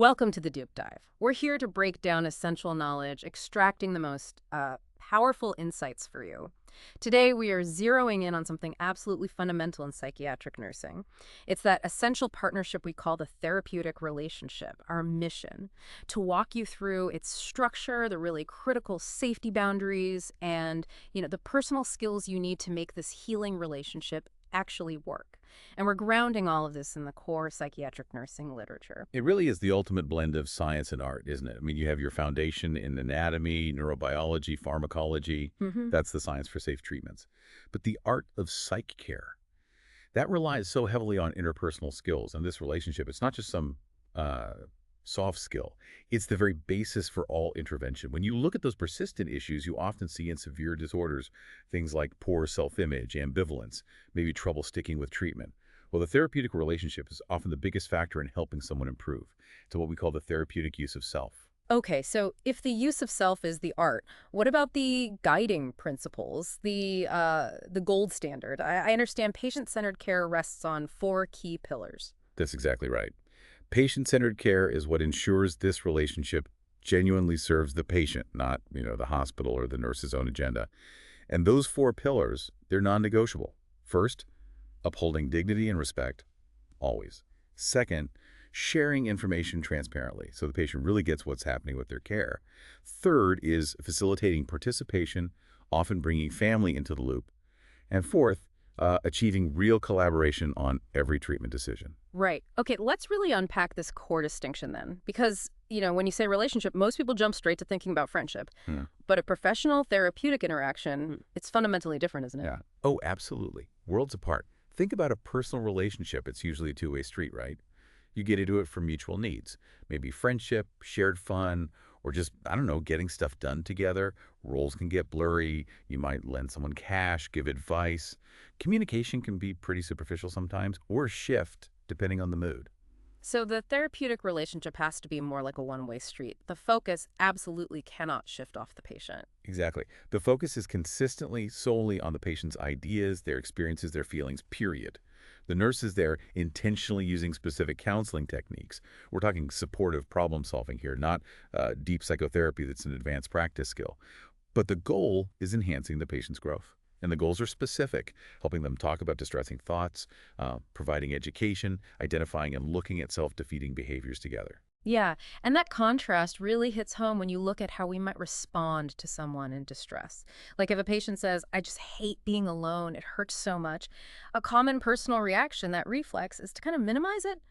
Welcome to the Deep Dive. We're here to break down essential knowledge, extracting the most powerful insights for you. Today, we are zeroing in on something absolutely fundamental in psychiatric nursing. It's that essential partnership we call the therapeutic relationship, our mission, to walk you through its structure, the really critical safety boundaries, and the personal skills you need to make this healing relationship actually work. And we're grounding all of this in the core psychiatric nursing literature. It really is the ultimate blend of science and art, isn't it? I mean, you have your foundation in anatomy, neurobiology, pharmacology. Hmm. That's the science for safe treatments. But the art of psych care, that relies so heavily on interpersonal skills and this relationship. It's not just some soft skill. It's the very basis for all intervention. When you look at those persistent issues you often see in severe disorders, things like poor self-image, ambivalence, maybe trouble sticking with treatment. Well, the therapeutic relationship is often the biggest factor in helping someone improve. It's what we call the therapeutic use of self. Okay, so if the use of self is the art, what about the guiding principles, the gold standard? I understand patient-centered care rests on four key pillars. That's exactly right. Patient-centered care is what ensures this relationship genuinely serves the patient, not, the hospital or the nurse's own agenda. And those four pillars, they're non-negotiable. First, upholding dignity and respect, always. Second, sharing information transparently so the patient really gets what's happening with their care. Third is facilitating participation, often bringing family into the loop. And fourth, achieving real collaboration on every treatment decision. Right. Okay, let's really unpack this core distinction then. Because, when you say relationship, most people jump straight to thinking about friendship. But a professional therapeutic interaction, it's fundamentally different, isn't it? Yeah. Oh, absolutely. Worlds apart. Think about a personal relationship. It's usually a two-way street, right? You get into it for mutual needs. Maybe friendship, shared fun, or just, I don't know, getting stuff done together. Roles can get blurry. You might lend someone cash, give advice. Communication can be pretty superficial sometimes, or shift, depending on the mood. So the therapeutic relationship has to be more like a one-way street. The focus absolutely cannot shift off the patient. Exactly. The focus is consistently solely on the patient's ideas, their experiences, their feelings, period. The nurse is there intentionally using specific counseling techniques. We're talking supportive problem solving here, not deep psychotherapy that's an advanced practice skill. But the goal is enhancing the patient's growth. And the goals are specific, helping them talk about distressing thoughts, providing education, identifying and looking at self-defeating behaviors together. Yeah, and that contrast really hits home when you look at how we might respond to someone in distress. Like if a patient says, I just hate being alone, it hurts so much, a common personal reaction, that reflex, is to kind of minimize it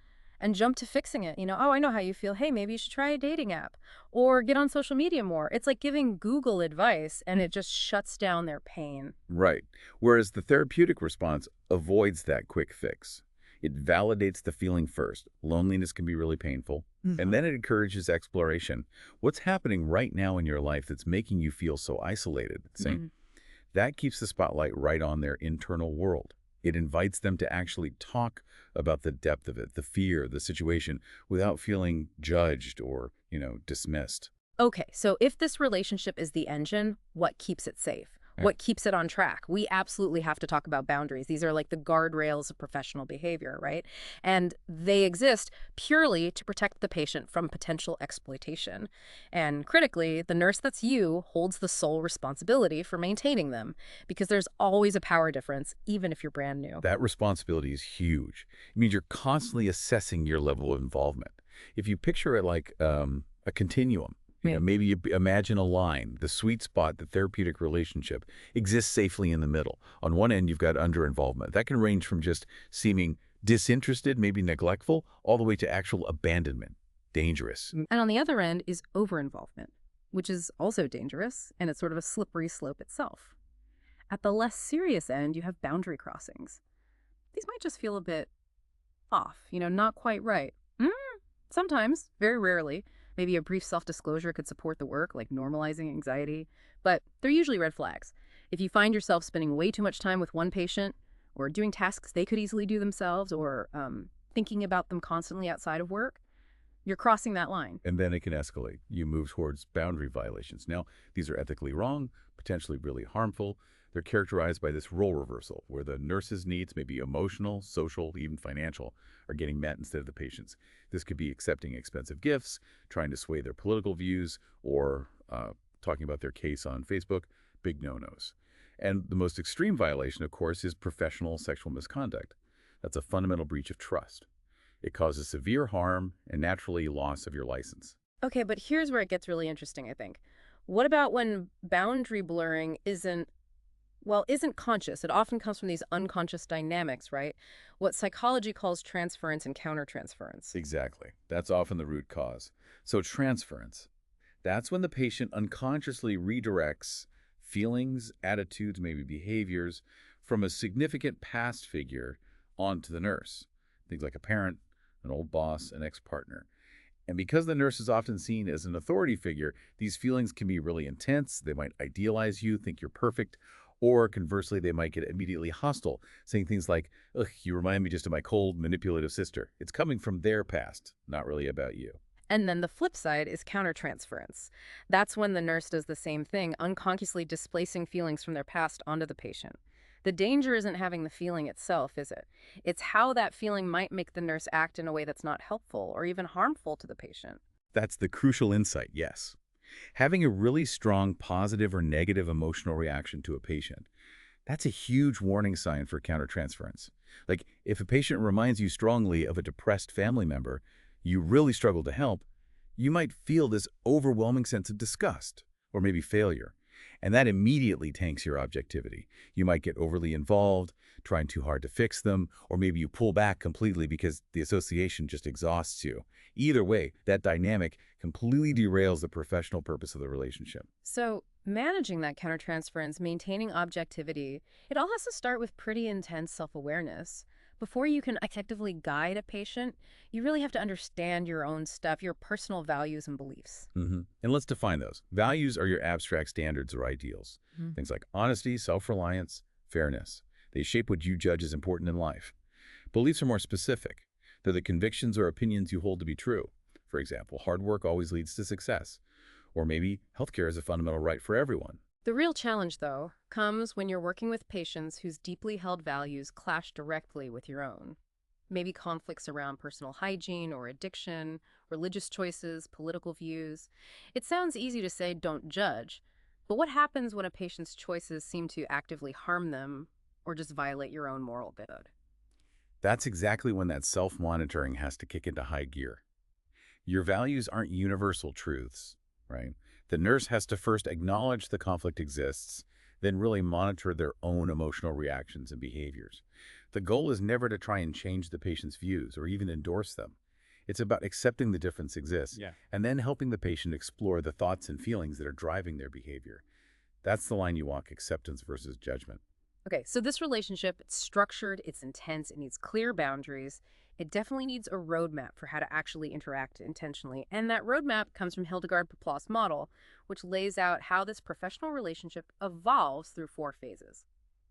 and jump to fixing it. Oh, I know how you feel. Hey, maybe you should try a dating app or get on social media more. It's like giving Google advice and it just shuts down their pain. Right. Whereas the therapeutic response avoids that quick fix. It validates the feeling first. Loneliness can be really painful. And then it encourages exploration. What's happening right now in your life that's making you feel so isolated? That keeps the spotlight right on their internal world. It invites them to actually talk about the depth of it, the fear, the situation, without feeling judged or, dismissed. Okay, so if this relationship is the engine, what keeps it safe? What keeps it on track? We absolutely have to talk about boundaries. These are like the guardrails of professional behavior, right? And they exist purely to protect the patient from potential exploitation. And critically, the nurse that's you holds the sole responsibility for maintaining them, because there's always a power difference, even if you're brand new. That responsibility is huge. It means you're constantly assessing your level of involvement. If you picture it like a continuum, maybe you imagine a line, the sweet spot, the therapeutic relationship exists safely in the middle. On one end, you've got under-involvement. That can range from just seeming disinterested, maybe neglectful, all the way to actual abandonment. Dangerous. And on the other end is over-involvement, which is also dangerous, and it's sort of a slippery slope itself. At the less serious end, you have boundary crossings. These might just feel a bit off, not quite right. Sometimes, very rarely. Maybe a brief self-disclosure could support the work, like normalizing anxiety, but they're usually red flags. If you find yourself spending way too much time with one patient, or doing tasks they could easily do themselves, or thinking about them constantly outside of work, you're crossing that line. And then it can escalate. You move towards boundary violations. Now, these are ethically wrong, potentially really harmful, They're characterized by this role reversal, where the nurse's needs, may be emotional, social, even financial, are getting met instead of the patient's. This could be accepting expensive gifts, trying to sway their political views, or talking about their case on Facebook. Big no-nos. And the most extreme violation, of course, is professional sexual misconduct. That's a fundamental breach of trust. It causes severe harm and naturally loss of your license. Okay, but here's where it gets really interesting, I think. What about when boundary blurring isn't conscious? It often comes from these unconscious dynamics, right? What psychology calls transference and countertransference. Exactly. That's often the root cause. So transference, that's when the patient unconsciously redirects feelings, attitudes, maybe behaviors from a significant past figure onto the nurse. Things like a parent, an old boss, an ex-partner. And because the nurse is often seen as an authority figure, these feelings can be really intense. They might idealize you, think you're perfect, or conversely, they might get immediately hostile, saying things like, ugh, you remind me just of my cold, manipulative sister. It's coming from their past, not really about you. And then the flip side is countertransference. That's when the nurse does the same thing, unconsciously displacing feelings from their past onto the patient. The danger isn't having the feeling itself, is it? It's how that feeling might make the nurse act in a way that's not helpful or even harmful to the patient. That's the crucial insight, yes. Having a really strong positive or negative emotional reaction to a patient, that's a huge warning sign for countertransference. Like, if a patient reminds you strongly of a depressed family member you really struggle to help, you might feel this overwhelming sense of disgust or maybe failure. And that immediately tanks your objectivity. You might get overly involved, trying too hard to fix them, or maybe you pull back completely because the association just exhausts you. Either way, that dynamic completely derails the professional purpose of the relationship. So, managing that countertransference, maintaining objectivity, it all has to start with pretty intense self-awareness. Before you can effectively guide a patient, you really have to understand your own stuff, your personal values and beliefs. And let's define those. Values are your abstract standards or ideals. Things like honesty, self-reliance, fairness. They shape what you judge as important in life. Beliefs are more specific. They're the convictions or opinions you hold to be true. For example, hard work always leads to success. Or maybe healthcare is a fundamental right for everyone. The real challenge, though, comes when you're working with patients whose deeply held values clash directly with your own. Maybe conflicts around personal hygiene or addiction, religious choices, political views. It sounds easy to say don't judge, but what happens when a patient's choices seem to actively harm them or just violate your own moral code? That's exactly when that self-monitoring has to kick into high gear. Your values aren't universal truths, right? The nurse has to first acknowledge the conflict exists, then really monitor their own emotional reactions and behaviors. The goal is never to try and change the patient's views or even endorse them. It's about accepting the difference exists and then helping the patient explore the thoughts and feelings that are driving their behavior. That's the line you walk, acceptance versus judgment. Okay, so this relationship, it's structured, it's intense, it needs clear boundaries. It definitely needs a roadmap for how to actually interact intentionally. And that roadmap comes from Hildegard Peplau's model, which lays out how this professional relationship evolves through 4 phases.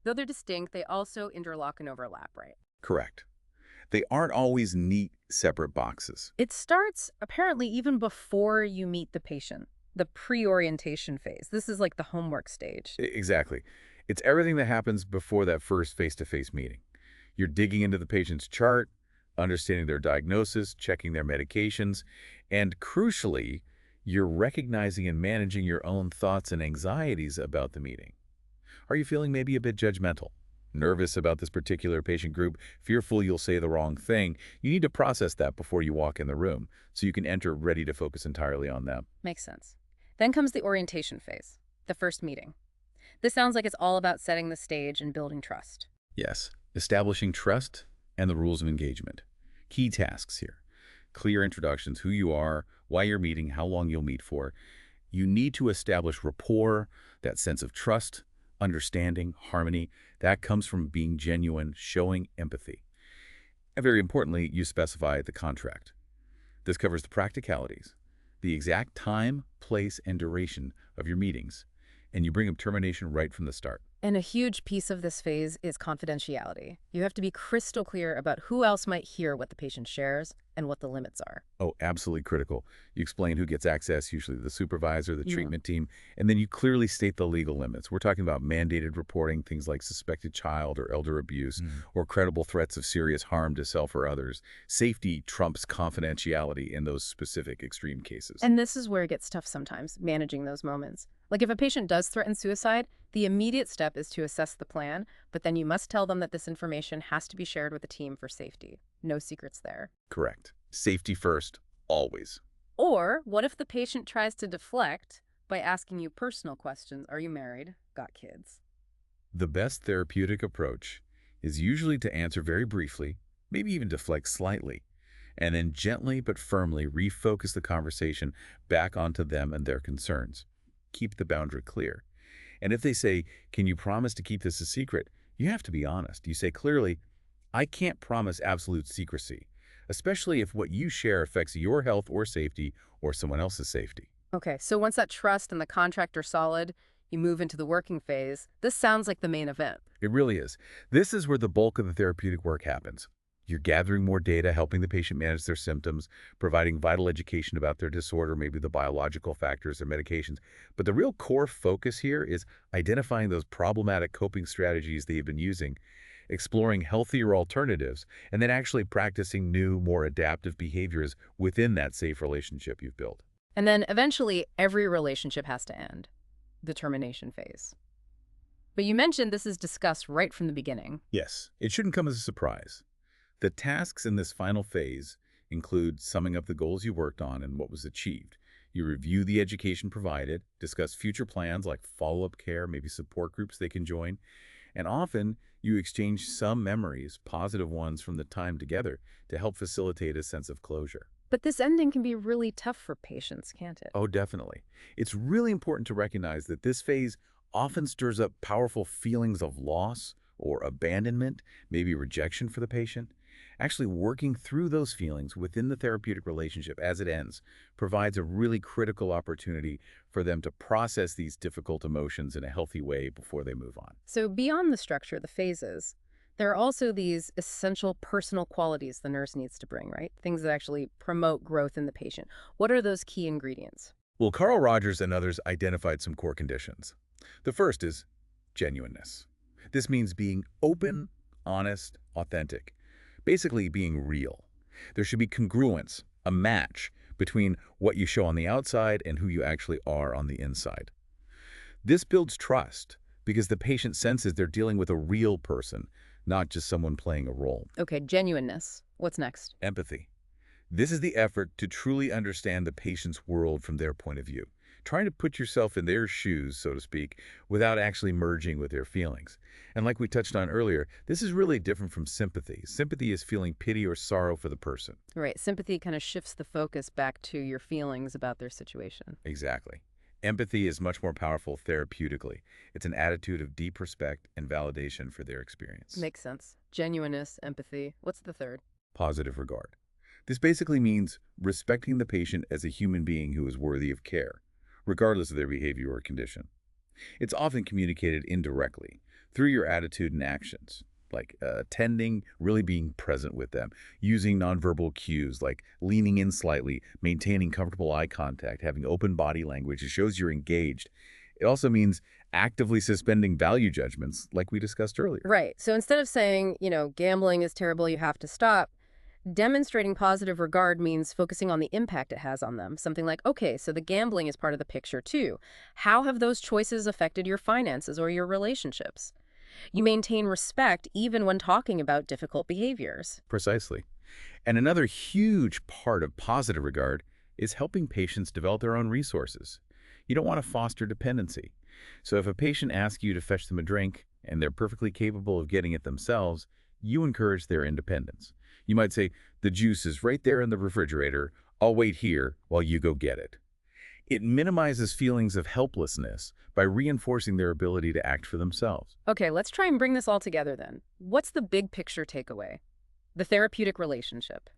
Though they're distinct, they also interlock and overlap, right? Correct. They aren't always neat, separate boxes. It starts apparently even before you meet the patient, the pre-orientation phase. This is like the homework stage. Exactly. It's everything that happens before that first face-to-face meeting. You're digging into the patient's chart, understanding their diagnosis, checking their medications, and crucially, you're recognizing and managing your own thoughts and anxieties about the meeting. Are you feeling maybe a bit judgmental? Nervous about this particular patient group, fearful you'll say the wrong thing? You need to process that before you walk in the room so you can enter ready to focus entirely on them. Makes sense. Then comes the orientation phase, the first meeting. This sounds like it's all about setting the stage and building trust. Yes, establishing trust and the rules of engagement. Key tasks here. Clear introductions, who you are, why you're meeting, how long you'll meet for. You need to establish rapport, that sense of trust, understanding, harmony. That comes from being genuine, showing empathy. And very importantly, you specify the contract. This covers the practicalities, the exact time, place, and duration of your meetings, and you bring up termination right from the start. And a huge piece of this phase is confidentiality. You have to be crystal clear about who else might hear what the patient shares and what the limits are. Oh, absolutely critical. You explain who gets access, usually the supervisor, the Yeah. treatment team, and then you clearly state the legal limits. We're talking about mandated reporting, things like suspected child or elder abuse, or credible threats of serious harm to self or others. Safety trumps confidentiality in those specific extreme cases. And this is where it gets tough sometimes, managing those moments. Like if a patient does threaten suicide, the immediate step is to assess the plan, but then you must tell them that this information has to be shared with the team for safety. No secrets there. Correct. Safety first, always. Or what if the patient tries to deflect by asking you personal questions? Are you married? Got kids? The best therapeutic approach is usually to answer very briefly, maybe even deflect slightly, and then gently but firmly refocus the conversation back onto them and their concerns. Keep the boundary clear. And if they say, "Can you promise to keep this a secret?" you have to be honest. You say clearly, "I can't promise absolute secrecy, especially if what you share affects your health or safety or someone else's safety." Okay, so once that trust and the contract are solid, you move into the working phase. This sounds like the main event. It really is. This is where the bulk of the therapeutic work happens. You're gathering more data, helping the patient manage their symptoms, providing vital education about their disorder, maybe the biological factors, their medications. But the real core focus here is identifying those problematic coping strategies that you've been using, exploring healthier alternatives, and then actually practicing new, more adaptive behaviors within that safe relationship you've built. And then eventually, every relationship has to end. The termination phase. But you mentioned this is discussed right from the beginning. Yes, it shouldn't come as a surprise. The tasks in this final phase include summing up the goals you worked on and what was achieved. You review the education provided, discuss future plans like follow-up care, maybe support groups they can join, and often you exchange some memories, positive ones from the time together, to help facilitate a sense of closure. But this ending can be really tough for patients, can't it? Oh, definitely. It's really important to recognize that this phase often stirs up powerful feelings of loss or abandonment, maybe rejection for the patient. Actually working through those feelings within the therapeutic relationship as it ends provides a really critical opportunity for them to process these difficult emotions in a healthy way before they move on. So beyond the structure, the phases, there are also these essential personal qualities the nurse needs to bring, right? Things that actually promote growth in the patient. What are those key ingredients? Well, Carl Rogers and others identified some core conditions. The first is genuineness. This means being open, honest, authentic. Basically being real. There should be congruence, a match between what you show on the outside and who you actually are on the inside. This builds trust because the patient senses they're dealing with a real person, not just someone playing a role. Okay, genuineness. What's next? Empathy. This is the effort to truly understand the patient's world from their point of view, trying to put yourself in their shoes, so to speak, without actually merging with their feelings. And like we touched on earlier, this is really different from sympathy. Sympathy is feeling pity or sorrow for the person. Right, sympathy kind of shifts the focus back to your feelings about their situation. Exactly. Empathy is much more powerful therapeutically. It's an attitude of deep respect and validation for their experience. Makes sense. Genuineness, empathy. What's the third? Positive regard. This basically means respecting the patient as a human being who is worthy of care, regardless of their behavior or condition. It's often communicated indirectly, through your attitude and actions, like attending, really being present with them, using nonverbal cues like leaning in slightly, maintaining comfortable eye contact, having open body language. It shows you're engaged. It also means actively suspending value judgments like we discussed earlier. Right. So instead of saying, gambling is terrible, you have to stop, demonstrating positive regard means focusing on the impact it has on them. Something like, okay, so the gambling is part of the picture too. How have those choices affected your finances or your relationships? You maintain respect even when talking about difficult behaviors. Precisely. And another huge part of positive regard is helping patients develop their own resources. You don't want to foster dependency. So if a patient asks you to fetch them a drink and they're perfectly capable of getting it themselves, you encourage their independence. You might say, "The juice is right there in the refrigerator. I'll wait here while you go get it." It minimizes feelings of helplessness by reinforcing their ability to act for themselves. Okay, let's try and bring this all together then. What's the big picture takeaway? The therapeutic relationship.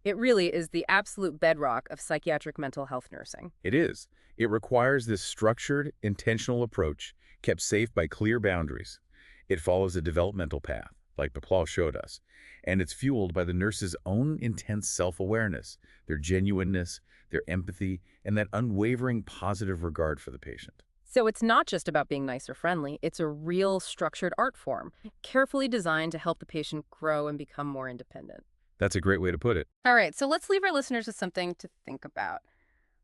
It really is the absolute bedrock of psychiatric mental health nursing. It is. It requires this structured, intentional approach kept safe by clear boundaries. It follows a developmental path, like Peplau showed us, and it's fueled by the nurse's own intense self-awareness, their genuineness, their empathy, and that unwavering positive regard for the patient. So it's not just about being nice or friendly, it's a real structured art form, carefully designed to help the patient grow and become more independent. That's a great way to put it. All right, so let's leave our listeners with something to think about.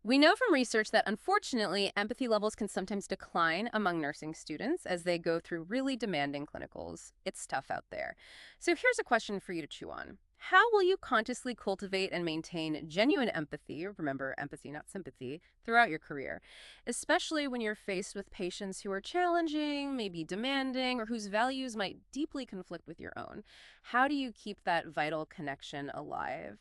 We know from research that unfortunately, empathy levels can sometimes decline among nursing students as they go through really demanding clinicals. It's tough out there. So here's a question for you to chew on. How will you consciously cultivate and maintain genuine empathy, remember empathy, not sympathy, throughout your career, especially when you're faced with patients who are challenging, maybe demanding, or whose values might deeply conflict with your own? How do you keep that vital connection alive?